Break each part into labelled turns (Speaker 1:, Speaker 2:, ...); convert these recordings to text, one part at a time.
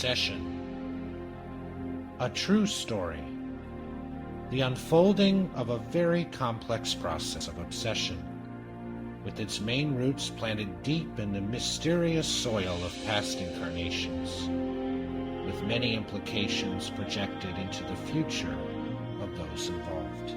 Speaker 1: Obsession. A true story. The unfolding of a very complex process of obsession, with its main roots planted deep in the mysterious soil of past incarnations, with many implications projected into the future of those involved.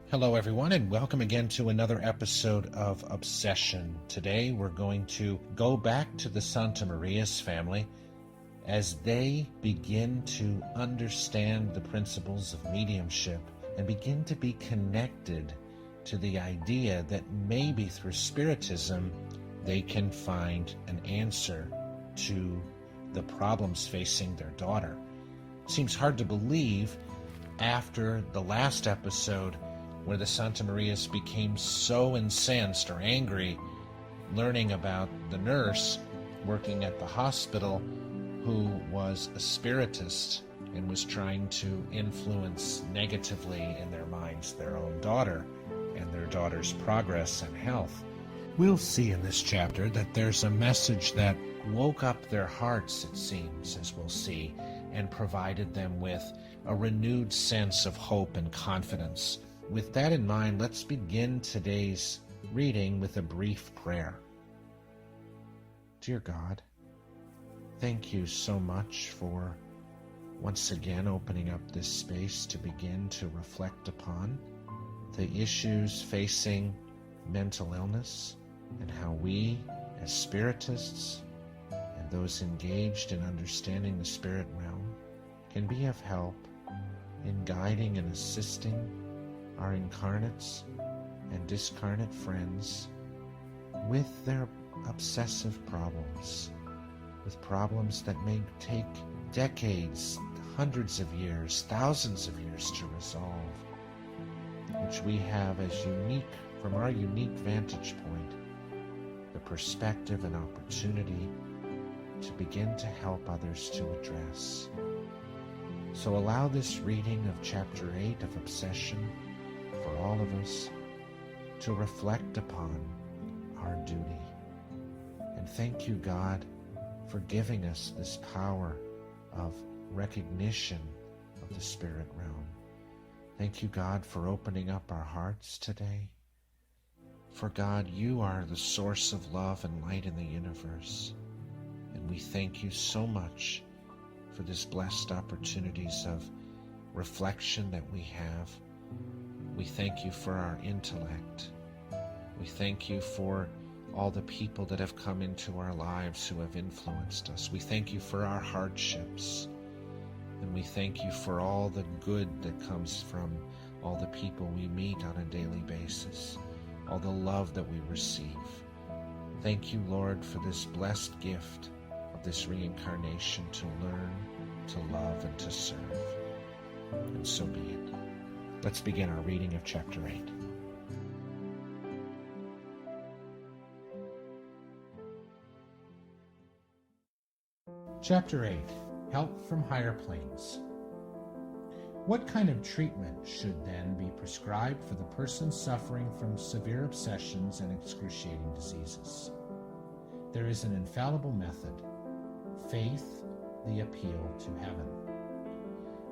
Speaker 1: Hello everyone, and welcome again to another episode of Obsession. Today we're going to go back to the Santa Maria's family as they begin to understand the principles of mediumship and begin to be connected to the idea that maybe through Spiritism they can find an answer to the problems facing their daughter. It seems hard to believe after the last episode where the Santa Marias became so incensed or angry learning about the nurse working at the hospital who was a spiritist and was trying to influence negatively in their minds their own daughter and their daughter's progress and health. We'll see in this chapter that there's a message that woke up their hearts, it seems, as we'll see, and provided them with a renewed sense of hope and confidence. With that in mind, let's begin today's reading with a brief prayer. Dear God, thank you so much for once again opening up this space to begin to reflect upon the issues facing mental illness and how we, as Spiritists and those engaged in understanding the spirit realm, can be of help in guiding and assisting our incarnates and discarnate friends with their obsessive problems, with problems that may take decades, hundreds of years, thousands of years to resolve, which we have as unique, from our unique vantage point, the perspective and opportunity to begin to help others to address. So allow this reading of Chapter 8 of Obsession for all of us to reflect upon our duty. And thank you, God, for giving us this power of recognition of the spirit realm. Thank you, God, for opening up our hearts today. For God, you are the source of love and light in the universe. And we thank you so much for this blessed opportunities of reflection that we have. We thank you for our intellect. We thank you for all the people that have come into our lives who have influenced us. We thank you for our hardships. And we thank you for all the good that comes from all the people we meet on a daily basis, all the love that we receive. Thank you, Lord, for this blessed gift of this reincarnation to learn, to love, and to serve. And so be it. Let's begin our reading of Chapter 8. Chapter 8. Help from Higher Planes. What kind of treatment should then be prescribed for the person suffering from severe obsessions and excruciating diseases? There is an infallible method: faith, the appeal to heaven.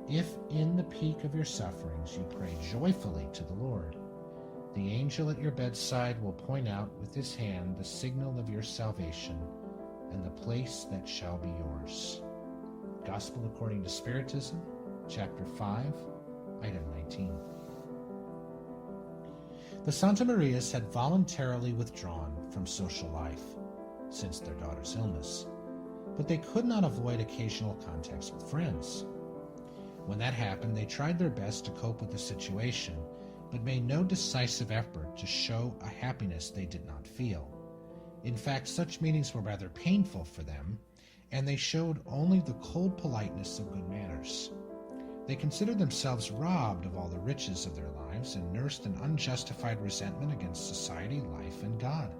Speaker 1: If in the peak of your sufferings you pray joyfully to the Lord, the angel at your bedside will point out with his hand the signal of your salvation and the place that shall be yours. Gospel according to Spiritism, Chapter 5, Item 19. The Santa Marias had voluntarily withdrawn from social life since their daughter's illness, but they could not avoid occasional contacts with friends. When that happened, they tried their best to cope with the situation, but made no decisive effort to show a happiness they did not feel. In fact, such meetings were rather painful for them, and they showed only the cold politeness of good manners. They considered themselves robbed of all the riches of their lives and nursed an unjustified resentment against society, life, and God.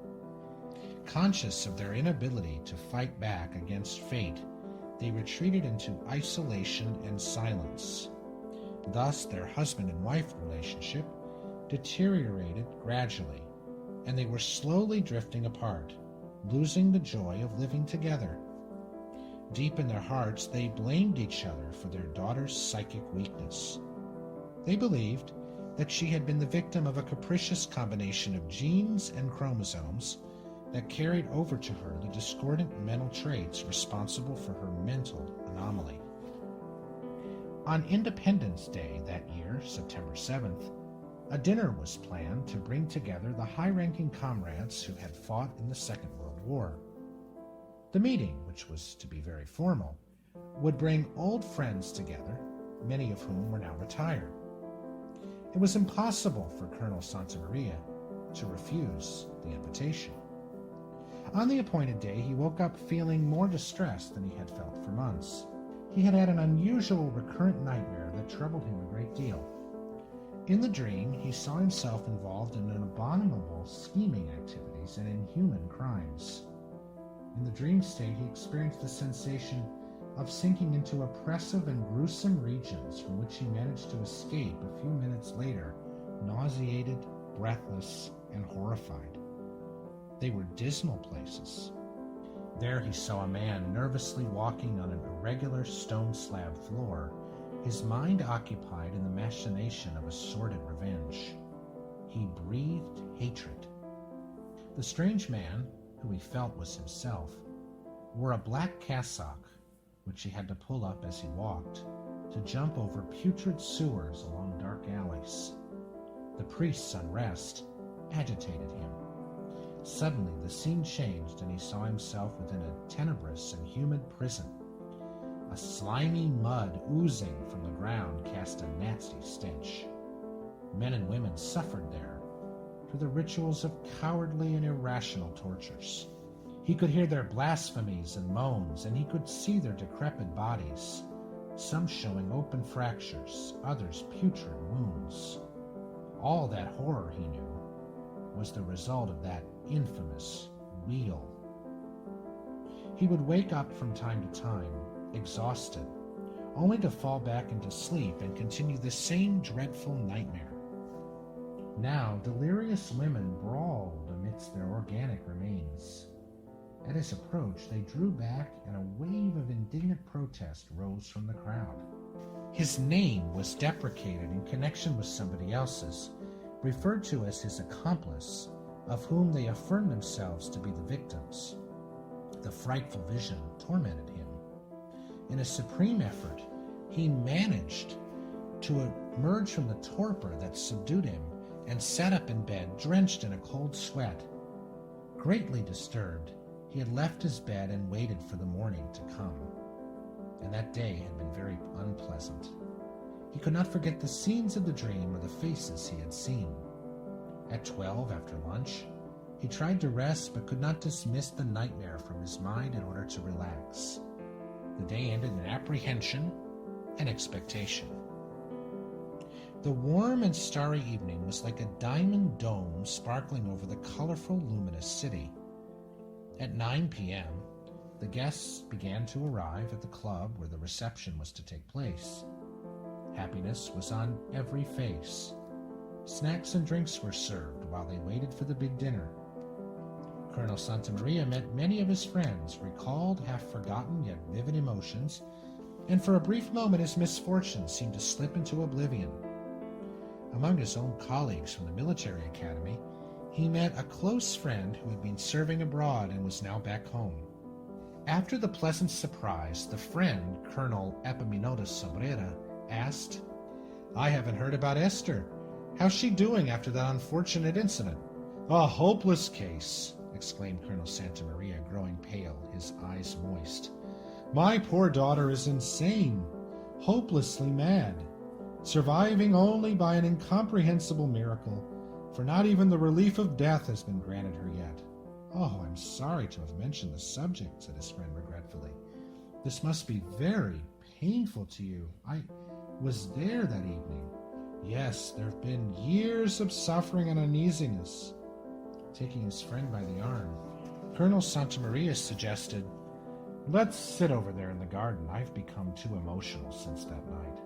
Speaker 1: Conscious of their inability to fight back against fate, they retreated into isolation and silence. Thus, their husband and wife relationship deteriorated gradually, and they were slowly drifting apart, losing the joy of living together. Deep in their hearts, they blamed each other for their daughter's psychic weakness. They believed that she had been the victim of a capricious combination of genes and chromosomes that carried over to her the discordant mental traits responsible for her mental anomaly. On Independence Day that year, September 7th, a dinner was planned to bring together the high-ranking comrades who had fought in the Second World War. The meeting, which was to be very formal, would bring old friends together, many of whom were now retired. It was impossible for Colonel Santamaria to refuse the invitation. On the appointed day, he woke up feeling more distressed than he had felt for months. He had had an unusual recurrent nightmare that troubled him a great deal. In the dream, he saw himself involved in abominable scheming activities and inhuman crimes. In the dream state, he experienced the sensation of sinking into oppressive and gruesome regions from which he managed to escape a few minutes later, nauseated, breathless, and horrified. They were dismal places. There he saw a man nervously walking on an irregular stone slab floor, his mind occupied in the machination of a sordid revenge. He breathed hatred. The strange man, who he felt was himself, wore a black cassock, which he had to pull up as he walked, to jump over putrid sewers along dark alleys. The priest's unrest agitated him. Suddenly the scene changed, and he saw himself within a tenebrous and humid prison. A slimy mud oozing from the ground cast a nasty stench. Men and women suffered there through the rituals of cowardly and irrational tortures. He could hear their blasphemies and moans, and he could see their decrepit bodies, some showing open fractures, others putrid wounds. All that horror, he knew, was the result of that infamous wheel. He would wake up from time to time, exhausted, only to fall back into sleep and continue the same dreadful nightmare. Now, delirious women brawled amidst their organic remains. At his approach, they drew back, and a wave of indignant protest rose from the crowd. His name was deprecated in connection with somebody else's, referred to as his accomplice, of whom they affirmed themselves to be the victims. The frightful vision tormented him. In a supreme effort, he managed to emerge from the torpor that subdued him and sat up in bed, drenched in a cold sweat. Greatly disturbed, he had left his bed and waited for the morning to come. And that day had been very unpleasant. He could not forget the scenes of the dream or the faces he had seen. At 12, after lunch, he tried to rest but could not dismiss the nightmare from his mind in order to relax. The day ended in apprehension and expectation. The warm and starry evening was like a diamond dome sparkling over the colorful, luminous city. At 9 p.m., the guests began to arrive at the club where the reception was to take place. Happiness was on every face. Snacks and drinks were served while they waited for the big dinner. Colonel Santamaria met many of his friends, recalled half-forgotten yet vivid emotions, and for a brief moment his misfortunes seemed to slip into oblivion. Among his own colleagues from the military academy, he met a close friend who had been serving abroad and was now back home. After the pleasant surprise, the friend, Colonel Epaminondas Sobrera, asked, "I haven't heard about Esther. How's she doing after that unfortunate incident?" "A hopeless case," exclaimed Colonel Santamaria, growing pale, his eyes moist. "My poor daughter is insane, hopelessly mad, surviving only by an incomprehensible miracle, for not even the relief of death has been granted her yet." "Oh, I'm sorry to have mentioned the subject," said his friend regretfully. "This must be very painful to you. I was there that evening. Yes, there have been years of suffering and uneasiness." Taking his friend by the arm, Colonel Santamaria suggested,
Speaker 2: Let's sit over there in the garden. I've become too emotional since that night.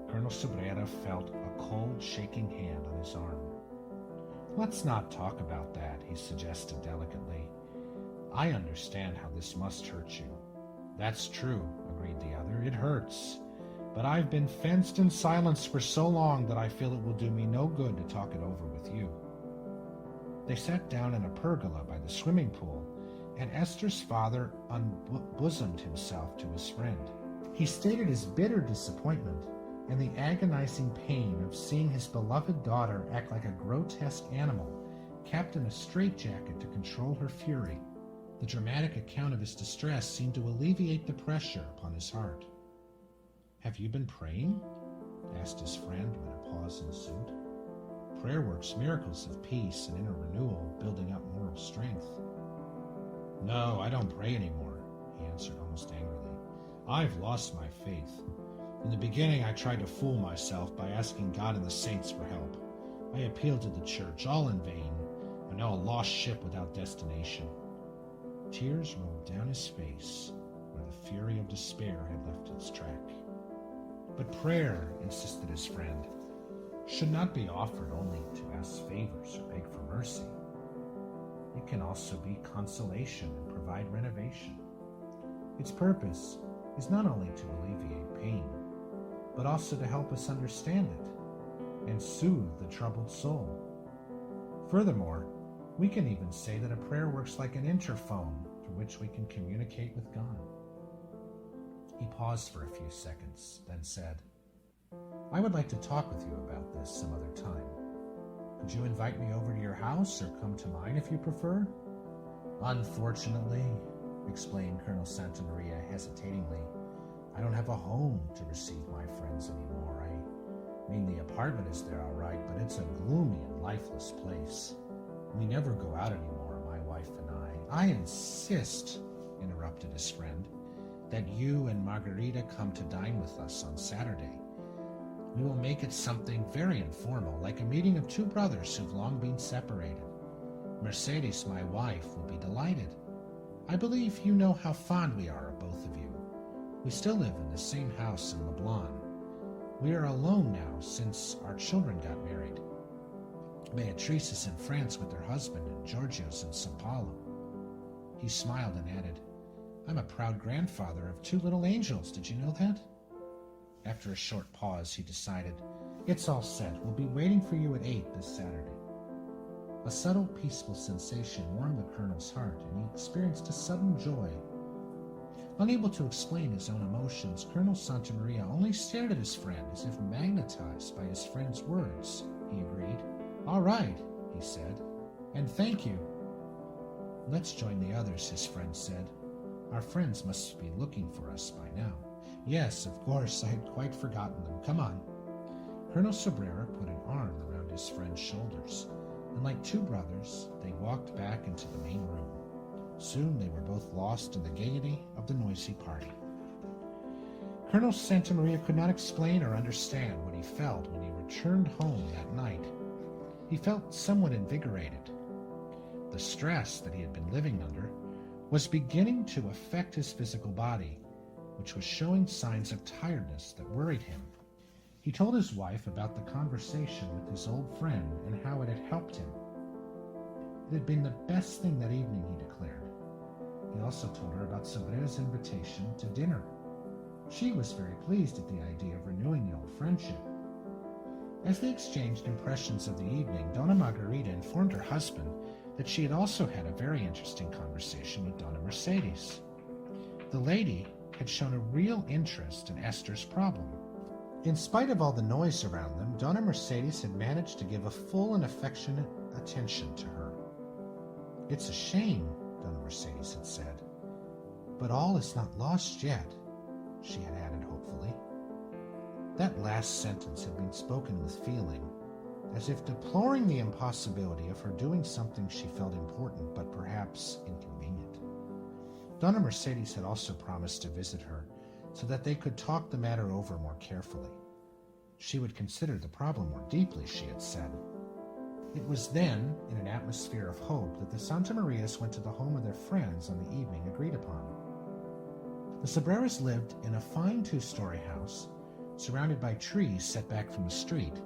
Speaker 2: Colonel Sobrera felt a cold, shaking hand on his arm. Let's not talk about that, he suggested delicately. I understand how this must hurt you. That's true, agreed the other. It hurts. But I've been fenced in silence for so long that I feel it will do me no good to talk it over with you. They sat down in a pergola by the swimming pool, and Esther's father unbosomed himself to his friend. He stated his bitter disappointment and the agonizing pain of seeing his beloved daughter act like a grotesque animal, kept in a straitjacket to control her fury. The dramatic account of his distress seemed to alleviate the pressure upon his heart. "Have you been praying?" asked his friend when a pause ensued. "Prayer works miracles of peace and inner renewal, building up moral strength." "No, I don't pray anymore," he answered almost angrily. "I've lost my faith. In the beginning, I tried to fool myself by asking God and the saints for help. I appealed to the church, all in vain. I'm now a lost ship without destination." Tears rolled down his face where the fury of despair had left its track. "But prayer," insisted his friend, "should not be offered only to ask favors or beg for mercy. It can also be consolation and provide renovation. Its purpose is not only to alleviate pain, but also to help us understand it and soothe the troubled soul. Furthermore, we can even say that a prayer works like an interphone through which we can communicate with God." He paused for a few seconds, then said, "I would like to talk with you about this some other time. Could you invite me over to your house or come to mine if you prefer?" "Unfortunately," explained Colonel Santamaria hesitatingly, "I don't have a home to receive my friends anymore. I mean, the apartment is there all right, but it's a gloomy and lifeless place. We never go out anymore, my wife and I." "I insist," interrupted his friend, "that you and Margarita come to dine with us on Saturday. We will make it something very informal, like a meeting of two brothers who've long been separated. Mercedes, my wife, will be delighted. I believe you know how fond we are of both of you. We still live in the same house in Leblon. We are alone now since our children got married. Beatrice is in France with her husband, and Giorgio's in Sao Paulo." He smiled and added, "I'm a proud grandfather of two little angels. Did you know that?" After a short pause, he decided, "It's all set. We'll be waiting for you at 8 this Saturday." A subtle, peaceful sensation warmed the colonel's heart, and he experienced a sudden joy. Unable to explain his own emotions, Colonel Santamaria only stared at his friend as if magnetized by his friend's words. He agreed. "All right," he said, "and thank you." "Let's join the others," his friend said. "Our friends must be looking for us by now." "Yes, of course, I had quite forgotten them. Come on." Colonel Sobrera put an arm around his friend's shoulders, and like two brothers, they walked back into the main room. Soon they were both lost in the gaiety of the noisy party. Colonel Santamaria could not explain or understand what he felt when he returned home that night. He felt somewhat invigorated. The stress that he had been living under was beginning to affect his physical body, which was showing signs of tiredness that worried him. He told his wife about the conversation with his old friend and how it had helped him. It had been the best thing that evening, he declared. He also told her about Sobrera's invitation to dinner. She was very pleased at the idea of renewing the old friendship. As they exchanged impressions of the evening, Donna Margarita informed her husband that she had also had a very interesting conversation with Donna Mercedes. The lady had shown a real interest in Esther's problem. In spite of all the noise around them, Donna Mercedes had managed to give a full and affectionate attention to her. "It's a shame," Donna Mercedes had said, "but all is not lost yet," she had added hopefully. That last sentence had been spoken with feeling, as if deploring the impossibility of her doing something she felt important but perhaps inconvenient. Donna Mercedes had also promised to visit her so that they could talk the matter over more carefully. She would consider the problem more deeply, she had said. It was then, in an atmosphere of hope, that the Santamarias went to the home of their friends on the evening agreed upon. The Sobreras lived in a fine two-story house, surrounded by trees set back from the street.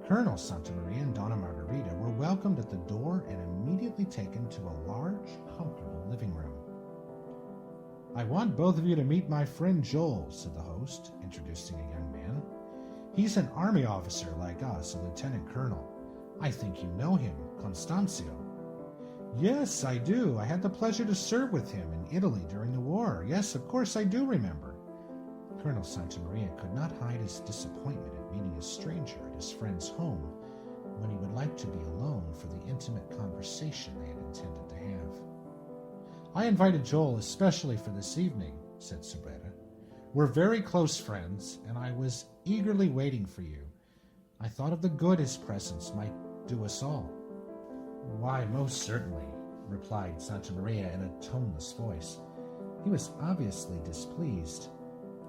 Speaker 2: Colonel Santamaria and Donna Margarita were welcomed at the door and immediately taken to a large, comfortable living room. "I want both of you to meet my friend Joel," said the host, introducing a young man. "He's an army officer like us, a lieutenant colonel. I think you know him, Constancio." "Yes, I do. I had the pleasure to serve with him in Italy during the war. Yes, of course I do remember." Colonel Santamaria could not hide his disappointment at meeting a stranger at his friend's home when he would like to be alone for the intimate conversation they had intended to have. "I invited Joel especially for this evening," said Sobrera. "We're very close friends, and I was eagerly waiting for you. I thought of the good his presence might do us all." "Why, most certainly," replied Santamaria in a toneless voice. He was obviously displeased.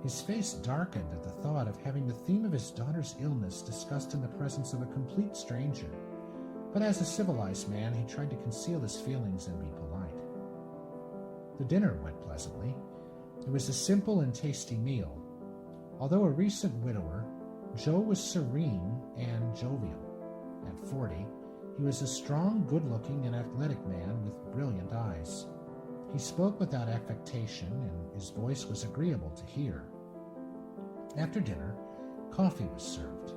Speaker 2: His face darkened at the thought of having the theme of his daughter's illness discussed in the presence of a complete stranger. But as a civilized man, he tried to conceal his feelings and be polite. The dinner went pleasantly. It was a simple and tasty meal. Although a recent widower, Joe was serene and jovial. At 40, he was a strong, good-looking, and athletic man with brilliant eyes. He spoke without affectation, and his voice was agreeable to hear. After dinner, coffee was served.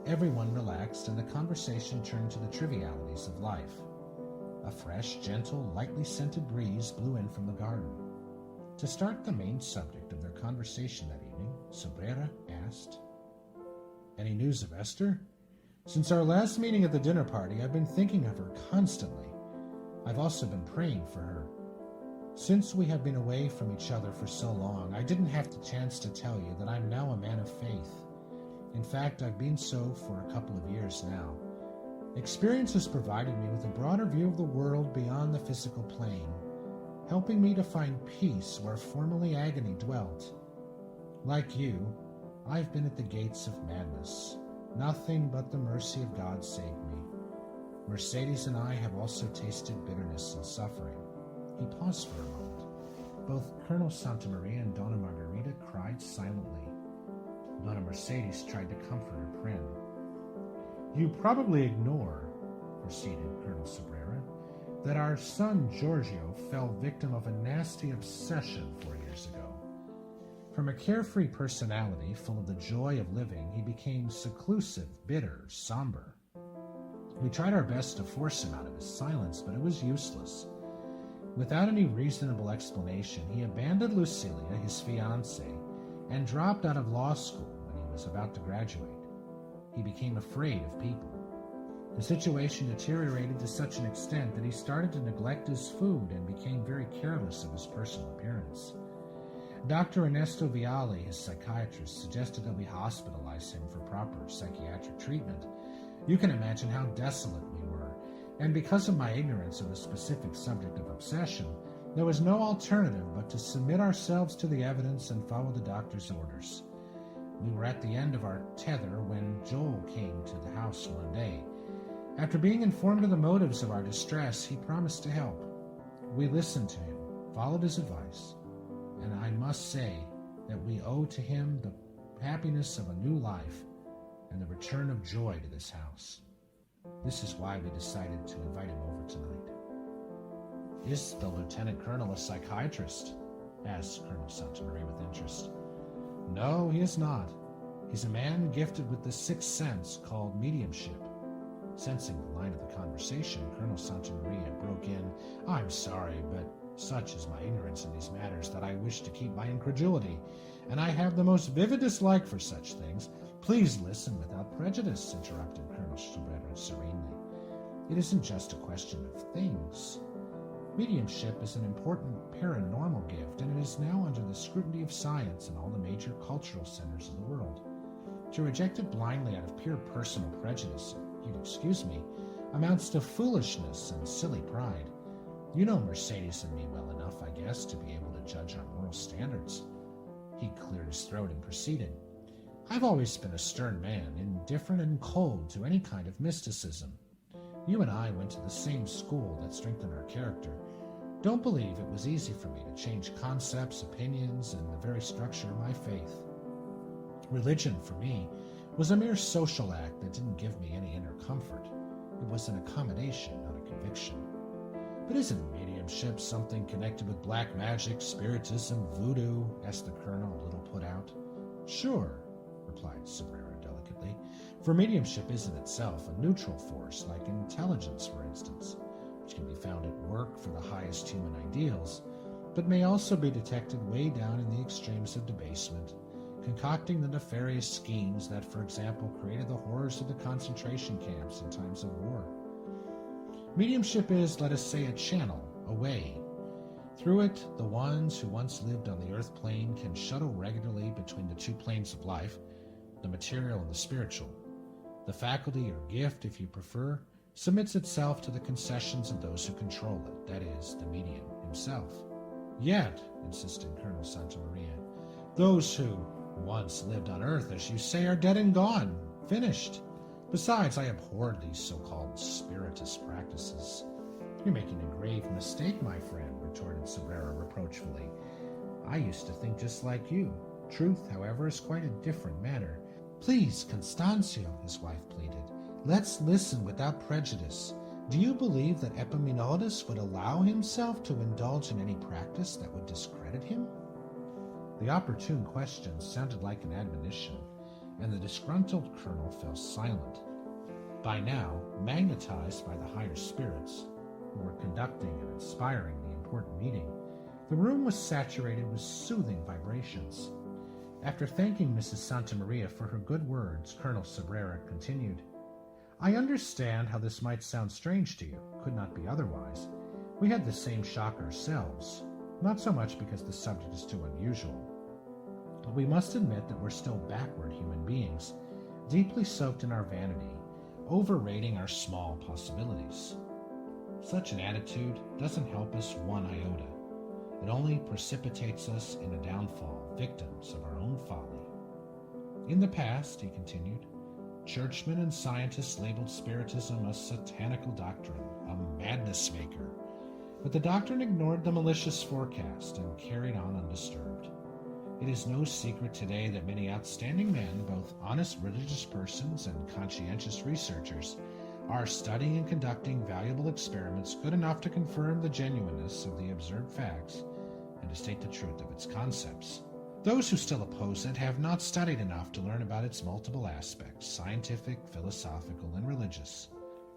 Speaker 2: Everyone relaxed, and the conversation turned to the trivialities of life. A fresh, gentle, lightly scented breeze blew in from the garden. To start the main subject of their conversation that evening, Sobrera asked, "Any news of Esther? Since our last meeting at the dinner party, I've been thinking of her constantly. I've also been praying for her. Since we have been away from each other for so long, I didn't have the chance to tell you that I'm now a man of faith. In fact, I've been so for a couple of years now. Experience has provided me with a broader view of the world beyond the physical plane, helping me to find peace where formerly agony dwelt. Like you, I've been at the gates of madness. Nothing but the mercy of God saved me. Mercedes and I have also tasted bitterness and suffering." He paused for a moment. Both Colonel Santamaria and Donna Margarita cried silently. Donna Mercedes tried to comfort her friend. "You probably ignore," proceeded Colonel Sobrera, "that our son Giorgio fell victim of a nasty obsession 4 years ago. From a carefree personality full of the joy of living, he became seclusive, bitter, somber. We tried our best to force him out of his silence, but it was useless. Without any reasonable explanation, he abandoned Lucilia, his fiancée, and dropped out of law school when he was about to graduate. He became afraid of people. The situation deteriorated to such an extent that he started to neglect his food and became very careless of his personal appearance. Dr. Ernesto Viale, his psychiatrist, suggested that we hospitalize him for proper psychiatric treatment. You can imagine how desolate we were, and because of my ignorance of the specific subject of obsession, there was no alternative but to submit ourselves to the evidence and follow the doctor's orders. We were at the end of our tether when Joel came to the house one day. After being informed of the motives of our distress, he promised to help. We listened to him, followed his advice, and I must say that we owe to him the happiness of a new life and the return of joy to this house. This is why we decided to invite him over tonight." "Is the lieutenant colonel a psychiatrist?" asked Colonel Santamaria with interest. "No, he is not. He's a man gifted with the sixth sense called mediumship." Sensing the line of the conversation, Colonel Santamaria broke in, "I'm sorry, but such is my ignorance in these matters that I wish to keep my incredulity, and I have the most vivid dislike for such things." "Please listen without prejudice," interrupted Colonel Sobrera serenely. "It isn't just a question of things. Mediumship is an important paranormal gift, and it is now under the scrutiny of science in all the major cultural centers of the world. To reject it blindly out of pure personal prejudice, if you'd excuse me, amounts to foolishness and silly pride. You know Mercedes and me well enough, I guess, to be able to judge our moral standards." He cleared his throat and proceeded. "I've always been a stern man, indifferent and cold to any kind of mysticism. You and I went to the same school that strengthened our character. Don't believe it was easy for me to change concepts, opinions, and the very structure of my faith. Religion, for me, was a mere social act that didn't give me any inner comfort. It was an accommodation, not a conviction. But isn't mediumship something connected with black magic, spiritism, voodoo? Asked the colonel, a little put out. Sure, replied Sobrero delicately, for mediumship is in itself a neutral force, like intelligence, for instance, which can be found at work for the highest human ideals, but may also be detected way down in the extremes of debasement, concocting the nefarious schemes that, for example, created the horrors of the concentration camps in times of war. Mediumship is, let us say, a channel, a way. Through it, the ones who once lived on the earth plane can shuttle regularly between the two planes of life, the material and the spiritual. The faculty or gift, if you prefer, submits itself to the concessions of those who control it, that is, the medium himself. Yet, insisted Colonel Santamaria, those who once lived on earth, as you say, are dead and gone, finished. Besides, I abhorred these so-called spiritist practices. You're making a grave mistake, my friend, retorted Sobrero reproachfully. I used to think just like you. Truth, however, is quite a different matter. Please, Constancio, his wife pleaded, let's listen without prejudice. Do you believe that Epaminondas would allow himself to indulge in any practice that would discredit him? The opportune question sounded like an admonition, and the disgruntled colonel fell silent. By now, magnetized by the higher spirits, who were conducting and inspiring the important meeting, the room was saturated with soothing vibrations. After thanking Mrs. Santamaria for her good words, Colonel Sobrero continued, I understand how this might sound strange to you. Could not be otherwise. We had the same shock ourselves, not so much because the subject is too unusual, but we must admit that we're still backward human beings, deeply soaked in our vanity, overrating our small possibilities. Such an attitude doesn't help us one iota. It only precipitates us in a downfall, victims of our own folly. In the past, he continued, churchmen and scientists labeled Spiritism a satanical doctrine, a madness maker, but the doctrine ignored the malicious forecast and carried on undisturbed. It is no secret today that many outstanding men, both honest religious persons and conscientious researchers, are studying and conducting valuable experiments good enough to confirm the genuineness of the observed facts and to state the truth of its concepts. Those who still oppose it have not studied enough to learn about its multiple aspects, scientific, philosophical, and religious.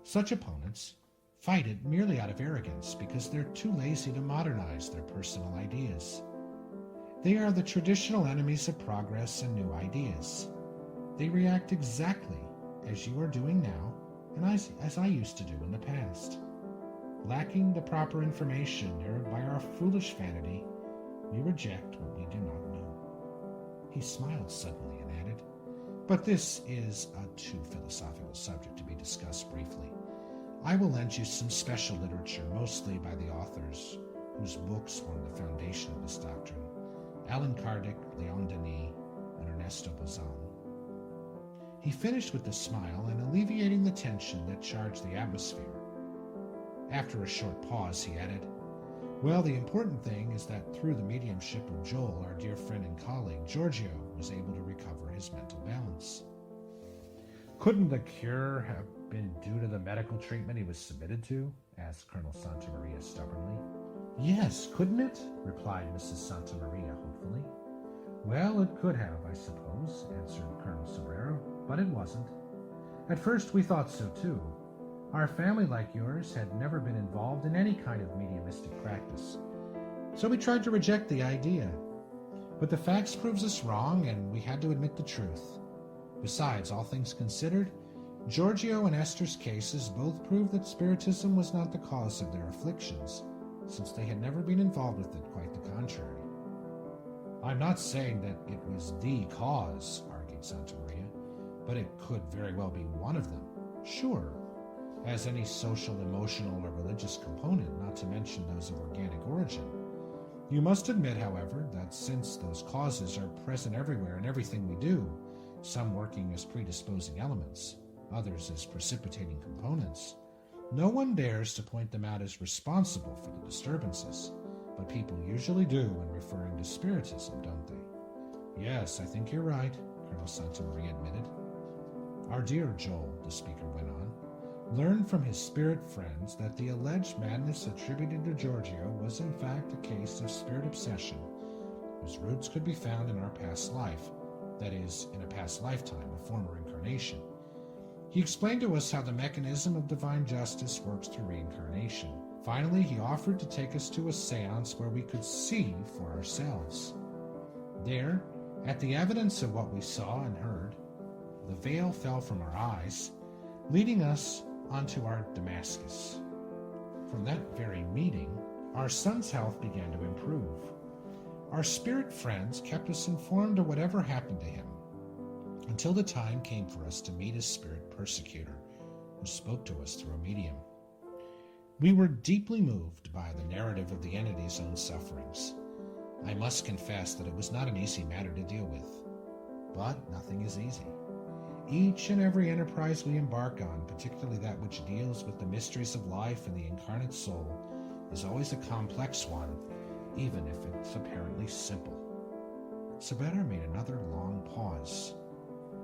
Speaker 2: Such opponents fight it merely out of arrogance because they're too lazy to modernize their personal ideas. They are the traditional enemies of progress and new ideas. They react exactly as you are doing now and as I used to do in the past. Lacking the proper information nerved by our foolish vanity, we reject what we do not know. He smiled suddenly and added, but this is a too philosophical subject to be discussed briefly. I will lend you some special literature, mostly by the authors whose books form the foundation of this doctrine, Allan Kardec, Leon Denis, and Ernesto Bozan. He finished with a smile and alleviating the tension that charged the atmosphere. After a short pause, he added, well, the important thing is that through the mediumship of Joel, our dear friend and colleague, Giorgio was able to recover his mental balance. Couldn't the cure have been due to the medical treatment he was submitted to? Asked Colonel Santamaria stubbornly. Yes, couldn't it? Replied Mrs. Santamaria hopefully. Well, it could have, I suppose, answered Colonel Sobrero, but it wasn't. At first we thought so too. Our family, like yours, had never been involved in any kind of mediumistic practice, so we tried to reject the idea. But the facts proves us wrong, and we had to admit the truth. Besides, all things considered, Giorgio and Esther's cases both proved that Spiritism was not the cause of their afflictions, since they had never been involved with it, quite the contrary. I'm not saying that it was the cause, argued Santamaria, but it could very well be one of them. Sure, as any social, emotional, or religious component, not to mention those of organic origin. You must admit, however, that since those causes are present everywhere in everything we do, some working as predisposing elements, others as precipitating components, No one dares to point them out as responsible for the disturbances, but people usually do when referring to Spiritism, don't they? Yes, I think you're right, Colonel Santamaria admitted. Our dear Joel, the speaker went on, learned from his spirit friends that the alleged madness attributed to Giorgio was in fact a case of spirit obsession, whose roots could be found in our past life, that is, in a past lifetime, a former incarnation. He explained to us how the mechanism of divine justice works through reincarnation. Finally, he offered to take us to a seance where we could see for ourselves. There, at the evidence of what we saw and heard, the veil fell from our eyes, leading us onto our Damascus. From that very meeting, our son's health began to improve. Our spirit friends kept us informed of whatever happened to him, until the time came for us to meet his spirit persecutor, who spoke to us through a medium. We were deeply moved by the narrative of the entity's own sufferings. I must confess that it was not an easy matter to deal with, but nothing is easy. Each and every enterprise we embark on, particularly that which deals with the mysteries of life and the incarnate soul, is always a complex one, even if it's apparently simple. Sabera made another long pause.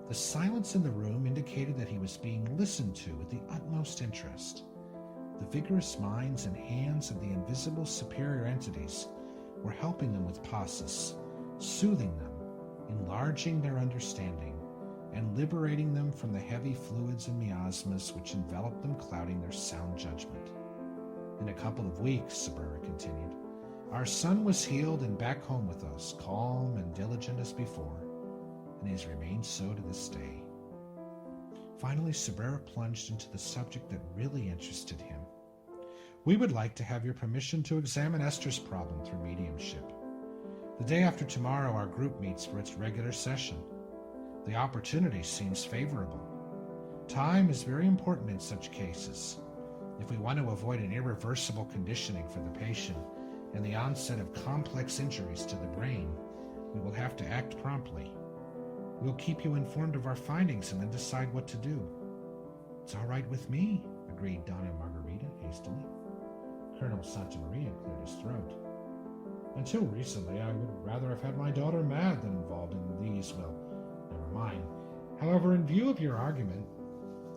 Speaker 2: The silence in the room indicated that he was being listened to with the utmost interest. The vigorous minds and hands of the invisible superior entities were helping them with passes, soothing them, enlarging their understanding, and liberating them from the heavy fluids and miasmas which enveloped them, clouding their sound judgment. In a couple of weeks, Sabera continued, our son was healed and back home with us, calm and diligent as before, and he has remained so to this day. Finally, Sabera plunged into the subject that really interested him. We would like to have your permission to examine Esther's problem through mediumship. The day after tomorrow, our group meets for its regular session. The opportunity seems favorable. Time is very important in such cases. If we want to avoid an irreversible conditioning for the patient and the onset of complex injuries to the brain, we will have to act promptly. We'll keep you informed of our findings and then decide what to do. It's all right with me, agreed Donna Margarita hastily. Colonel Santamaria cleared his throat. Until recently, I would rather have had my daughter mad than involved in these, well, never mind. However, in view of your argument,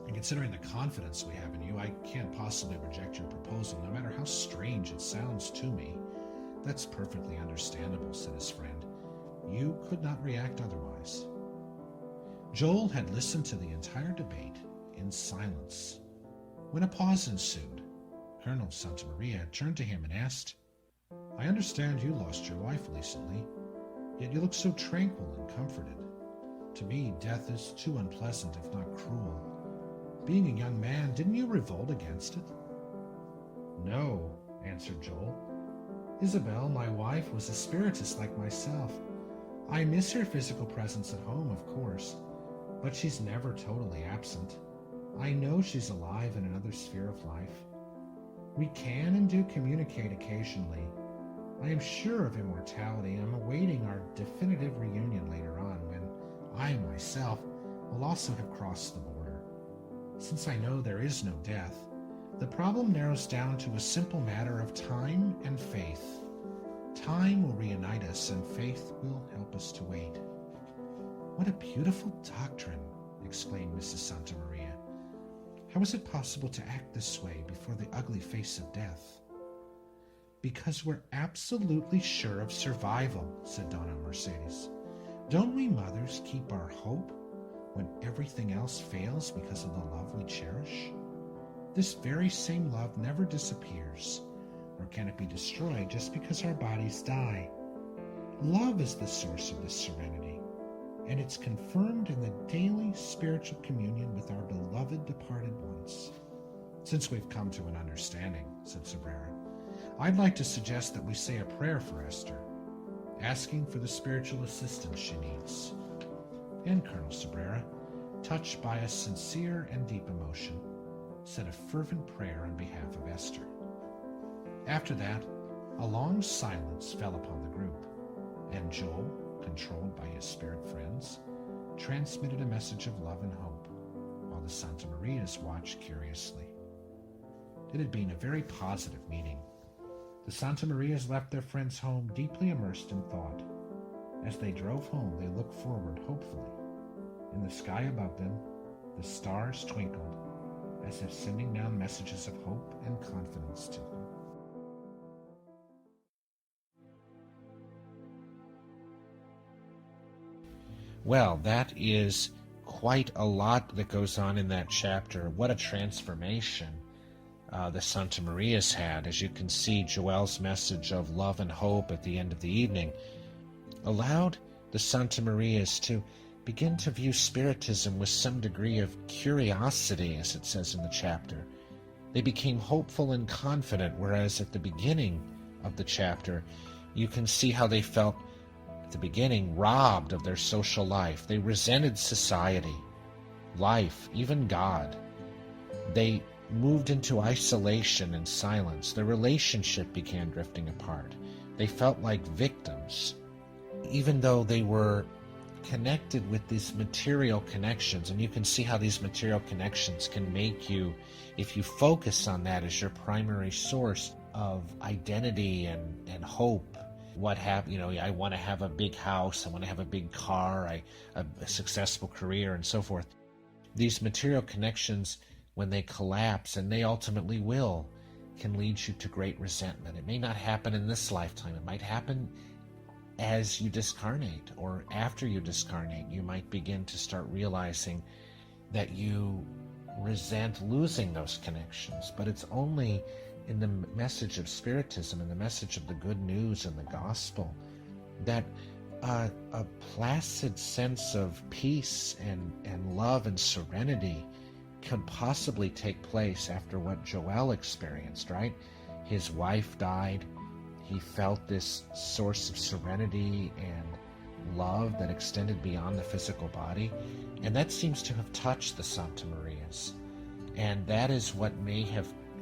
Speaker 2: and considering the confidence we have in you, I can't possibly reject your proposal, no matter how strange it sounds to me. That's perfectly understandable, said his friend. You could not react otherwise. Joel had listened to the entire debate in silence. When a pause ensued, Colonel Santamaria turned to him and asked, I understand you lost your wife recently, yet you look so tranquil and comforted. To me, death is too unpleasant, if not cruel. Being a young man, didn't you revolt against it? No, answered Joel. Isabel, my wife, was a spiritist like myself. I miss her physical presence at home, of course, but she's never totally absent. I know she's alive in another sphere of life. We can and do communicate occasionally. I am sure of immortality, and I'm awaiting our definitive reunion later on when I myself will also have crossed the border. Since I know there is no death, the problem narrows down to a simple matter of time and faith. Time will reunite us, and faith will help us to wait. What a beautiful doctrine, exclaimed Mrs. Santamaria. How is it possible to act this way before the ugly face of death? Because we're absolutely sure of survival, said Donna Mercedes. Don't we mothers keep our hope when everything else fails because of the love we cherish? This very same love never disappears, nor can it be destroyed just because our bodies die. Love is the source of this serenity, and it's confirmed in the daily spiritual communion with our beloved departed ones. Since we've come to an understanding, said Sabrera, I'd like to suggest that we say a prayer for Esther, asking for the spiritual assistance she needs. And Colonel Sabrera, touched by a sincere and deep emotion, said a fervent prayer on behalf of Esther. After that, a long silence fell upon the group, and Joel, controlled by his spirit friends, transmitted a message of love and hope, while the Santa Marias watched curiously. It had been a very positive meeting. The Santa Marias left their friend's home deeply immersed in thought. As they drove home, they looked forward hopefully. In the sky above them, the stars twinkled, as if sending down messages of hope and confidence to them.
Speaker 1: Well, that is quite a lot that goes on in that chapter. What a transformation the Santa Marias had. As you can see, Joel's message of love and hope at the end of the evening allowed the Santa Marias to begin to view Spiritism with some degree of curiosity, as it says in the chapter. They became hopeful and confident, whereas at the beginning of the chapter, you can see how they felt at the beginning robbed of their social life. They resented society, life, even God. They moved into isolation and silence. Their relationship began drifting apart. They felt like victims, even though they were connected with these material connections. And you can see how these material connections can make you, if you focus on that as your primary source of identity and hope. What happened, I want to have a big house, I want to have a big car, a successful career, and so forth. These material connections, when they collapse, and they ultimately will, can lead you to great resentment. It may not happen in this lifetime. It might happen as you discarnate, or after you discarnate. You might begin to start realizing that you resent losing those connections. But it's only in the message of Spiritism and the message of the good news and the gospel that a placid sense of peace and love and serenity could possibly take place after what Joel experienced, right? His wife died. He felt this source of serenity and love that extended beyond the physical body. And that seems to have touched the Santa Marias. And that is what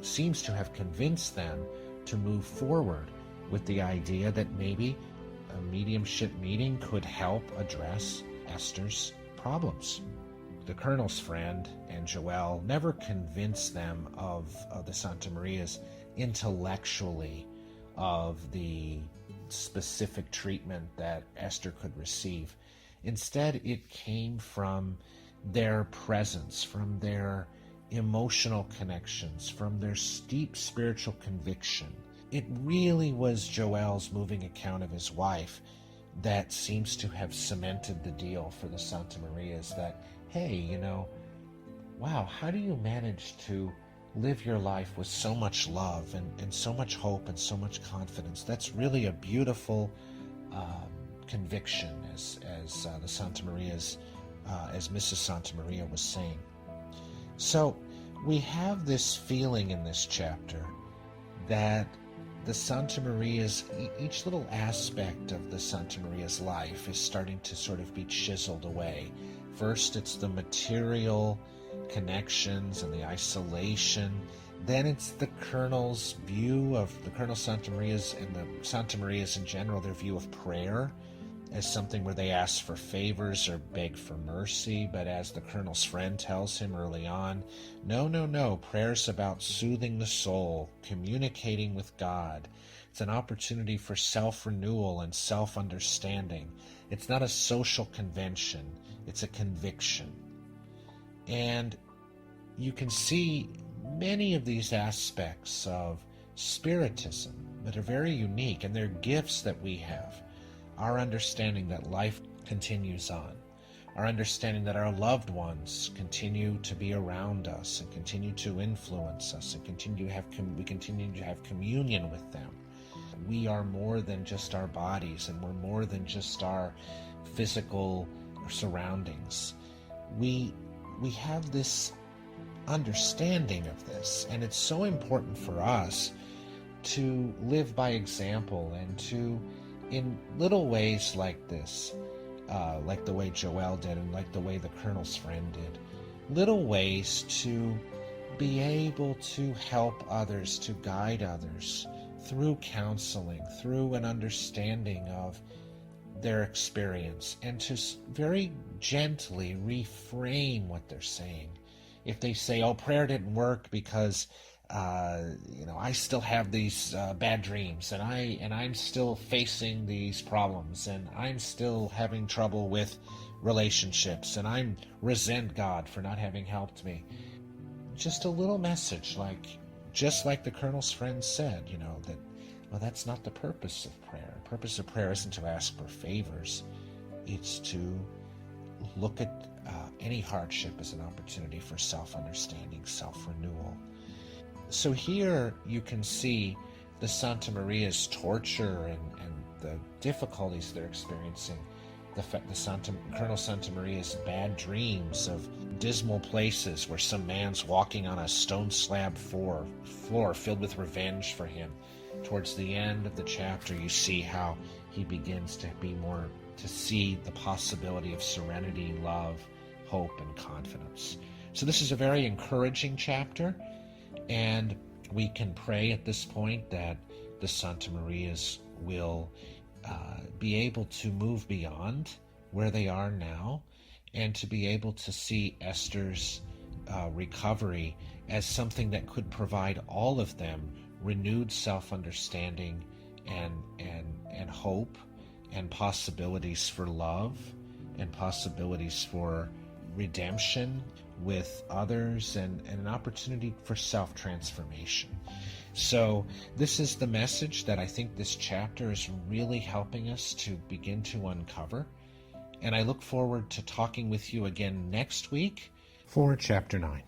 Speaker 1: seems to have convinced them to move forward with the idea that maybe a mediumship meeting could help address Esther's problems. The Colonel's friend and Joel never convinced them of the Santa Marias intellectually of the specific treatment that Esther could receive. Instead, it came from their presence, from their emotional connections, from their steep spiritual conviction. It really was Joel's moving account of his wife that seems to have cemented the deal for the Santa Marias, that, hey, wow, how do you manage to live your life with so much love and so much hope and so much confidence? That's really a beautiful conviction, as the Santa Marias, as Mrs. Santa Maria was saying. So we have this feeling in this chapter that the Santa Marias, each little aspect of the Santa Maria's life is starting to sort of be chiseled away. First, it's the material connections and the isolation. Then it's the Colonel's view of the Colonel Santa Marias and the Santa Marias in general, their view of prayer as something where they ask for favors or beg for mercy. But as the Colonel's friend tells him early on, no, prayer's about soothing the soul, communicating with God. It's an opportunity for self-renewal and self-understanding. It's not a social convention, it's a conviction. And you can see many of these aspects of Spiritism that are very unique, and they're gifts that we have. Our understanding that life continues on, our understanding that our loved ones continue to be around us and continue to influence us and we continue to have communion with them. We are more than just our bodies, and we're more than just our physical surroundings. We have this understanding of this, and it's so important for us to live by example and to, in little ways like this, like the way Joel did and like the way the Colonel's friend did, little ways to be able to help others, to guide others through counseling, through an understanding of their experience, and to very gently reframe what they're saying. If they say, oh, prayer didn't work because I still have these bad dreams, and I'm still facing these problems, and I'm still having trouble with relationships, and I resent God for not having helped me. Just a little message, just like the Colonel's friend said, that, well, that's not the purpose of prayer. The purpose of prayer isn't to ask for favors. It's to look at any hardship as an opportunity for self-understanding, self-renewal. So here you can see the Santa Maria's torture and the difficulties they're experiencing. Colonel Santa Maria's bad dreams of dismal places where some man's walking on a stone slab floor filled with revenge for him. Towards the end of the chapter, you see how he begins to see the possibility of serenity, love, hope, and confidence. So this is a very encouraging chapter, and we can pray at this point that the Santa Marias will be able to move beyond where they are now, and to be able to see Esther's recovery as something that could provide all of them renewed self-understanding and hope, and possibilities for love, and possibilities for redemption with others, and an opportunity for self-transformation. So this is the message that I think this chapter is really helping us to begin to uncover. And I look forward to talking with you again next week for Chapter 9.